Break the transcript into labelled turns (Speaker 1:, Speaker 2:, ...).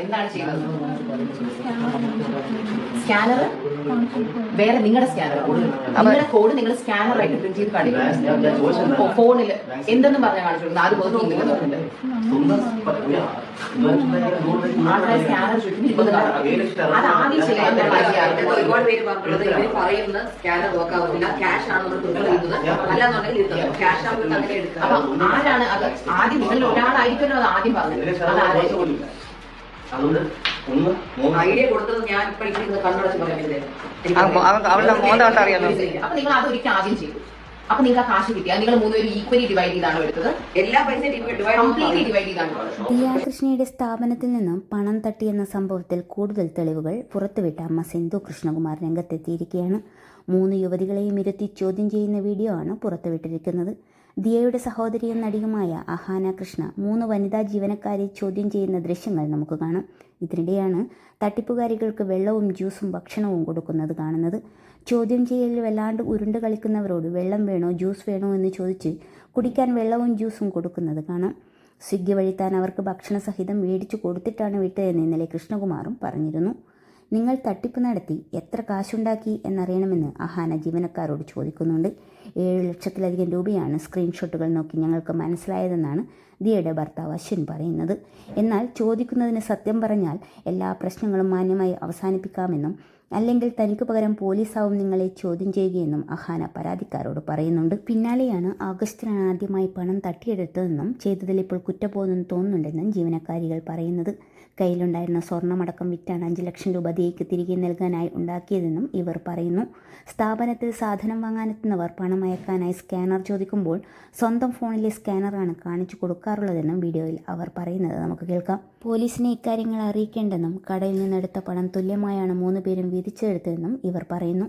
Speaker 1: എന്താണ് ചെയ്യുന്നത്? സ്കാനർ വേറെ നിങ്ങളുടെ സ്കാനർ, നിങ്ങളുടെ കോഡ് നിങ്ങൾ സ്കാനറായിട്ട് പ്രിന്റ് ചെയ്ത് കാണിക്കും. ഫോണിൽ എന്തെന്ന് പറഞ്ഞാൽ കാണിച്ചു ആദ്യം ആൾക്കാർ സ്കാനർ അത് ആദ്യം ചെയ്യാൻ ഒരുപാട് പേര് പറഞ്ഞിട്ടുള്ളത് ഇവര് പറയുന്ന സ്കാനർ നോക്കാവുന്നില്ല, ക്യാഷ് ആണ് നമ്മൾ പ്രിഫർ ചെയ്യുന്നത്, അല്ലാന്നുണ്ടെങ്കിൽ ക്യാഷ് ആവുമ്പോൾ അങ്ങനെ എടുക്കുക. അപ്പൊ ആരാണ് അത് ആദ്യം? നിങ്ങൾ ഒരാളായിരിക്കുമല്ലോ അത് ആദ്യം പറഞ്ഞത്. അതാരായിരിക്കും ഐഡിയ കൊടുത്തത്? ഞാൻ ഇപ്പൊ കണ്ണടച്ച് പറയാൻ. അപ്പൊ നിങ്ങൾ അതൊരിക്കൽ ആദ്യം ചെയ്തു. അപ്പൊ നിങ്ങൾക്ക് ആ കാശ് കിട്ടിയാൽ നിങ്ങൾ മൂന്നുപേരും ഈക്വലി ഡിവൈഡ് ചെയ്താണ് എടുത്തത്. എല്ലാ പൈസയും കംപ്ലീറ്റ്ലി ഡിവൈഡ് ചെയ്താണ്.
Speaker 2: ദിയാകൃഷ്ണയുടെ സ്ഥാപനത്തിൽ നിന്നും പണം തട്ടിയെന്ന സംഭവത്തിൽ കൂടുതൽ തെളിവുകൾ പുറത്തുവിട്ട അമ്മ സിന്ധു കൃഷ്ണകുമാർ രംഗത്തെത്തിയിരിക്കുകയാണ്. 3 യുവതികളെയും ഇരുത്തി ചോദ്യം ചെയ്യുന്ന വീഡിയോ ആണ് പുറത്തുവിട്ടിരിക്കുന്നത്. ദിയയുടെ സഹോദരിയും നടിയുമായ അഹാന കൃഷ്ണ 3 വനിതാ ജീവനക്കാരെ ചോദ്യം ചെയ്യുന്ന ദൃശ്യങ്ങൾ നമുക്ക് കാണാം. ഇതിനിടെയാണ് തട്ടിപ്പുകാരികൾക്ക് വെള്ളവും ജ്യൂസും ഭക്ഷണവും കൊടുക്കുന്നത് കാണുന്നത്. ചോദ്യം ചെയ്യലിൽ വല്ലാണ്ട് ഉരുണ്ട് കളിക്കുന്നവരോട് വെള്ളം വേണോ ജ്യൂസ് വേണോ എന്ന് ചോദിച്ച് കുടിക്കാൻ വെള്ളവും ജ്യൂസും കൊടുക്കുന്നത് കാണാം. സ്വിഗ്ഗി വഴി താൻ അവർക്ക് ഭക്ഷണ സഹിതം മേടിച്ചു കൊടുത്തിട്ടാണ് വിട്ടതെന്ന് ഇന്നലെ കൃഷ്ണകുമാറും പറഞ്ഞിരുന്നു. നിങ്ങൾ തട്ടിപ്പ് നടത്തി എത്ര കാശുണ്ടാക്കി എന്നറിയണമെന്ന് അഹാന ജീവനക്കാരോട് ചോദിക്കുന്നുണ്ട്. 7 ലക്ഷത്തിലധികം രൂപയാണ് സ്ക്രീൻഷോട്ടുകൾ നോക്കി ഞങ്ങൾക്ക് മനസ്സിലായതെന്നാണ് ദിയയുടെ ഭർത്താവ് അശ്വിൻ പറയുന്നത്. എന്നാൽ ചോദിക്കുന്നതിന് സത്യം പറഞ്ഞാൽ എല്ലാ പ്രശ്നങ്ങളും മാന്യമായി അവസാനിപ്പിക്കാമെന്നും അല്ലെങ്കിൽ തനിക്ക് പകരം പോലീസാവും നിങ്ങളെ ചോദ്യം ചെയ്യുകയെന്നും അഹാന പരാതിക്കാരോട് പറയുന്നുണ്ട്. പിന്നാലെയാണ് ആഗസ്റ്റിലാണ് ആദ്യമായി പണം തട്ടിയെടുത്തതെന്നും ചെയ്തതിൽ ഇപ്പോൾ കുറ്റബോധം തോന്നുന്നുണ്ടെന്നും ജീവനക്കാരികൾ പറയുന്നത്. കയ്യിലുണ്ടായിരുന്ന സ്വർണ്ണമടക്കം വിറ്റാണ് 5 ലക്ഷം രൂപ ദിയയ്ക്ക് തിരികെ നൽകാനായി ഉണ്ടാക്കിയതെന്നും ഇവർ പറയുന്നു. സ്ഥാപനത്തിൽ സാധനം വാങ്ങാനെത്തുന്നവർ പണം അയക്കാനായി സ്കാനർ ചോദിക്കുമ്പോൾ സ്വന്തം ഫോണിലെ സ്കാനറാണ് കാണിച്ചു കൊടുക്കാറുള്ളതെന്നും വീഡിയോയിൽ അവർ പറയുന്നത് നമുക്ക് കേൾക്കാം. പോലീസിനെ ഇക്കാര്യങ്ങൾ അറിയിക്കേണ്ടെന്നും കടയിൽ നിന്നെടുത്ത പണം തുല്യമായാണ് 3 പേരും വീതിച്ചെടുത്തതെന്നും ഇവർ പറയുന്നു.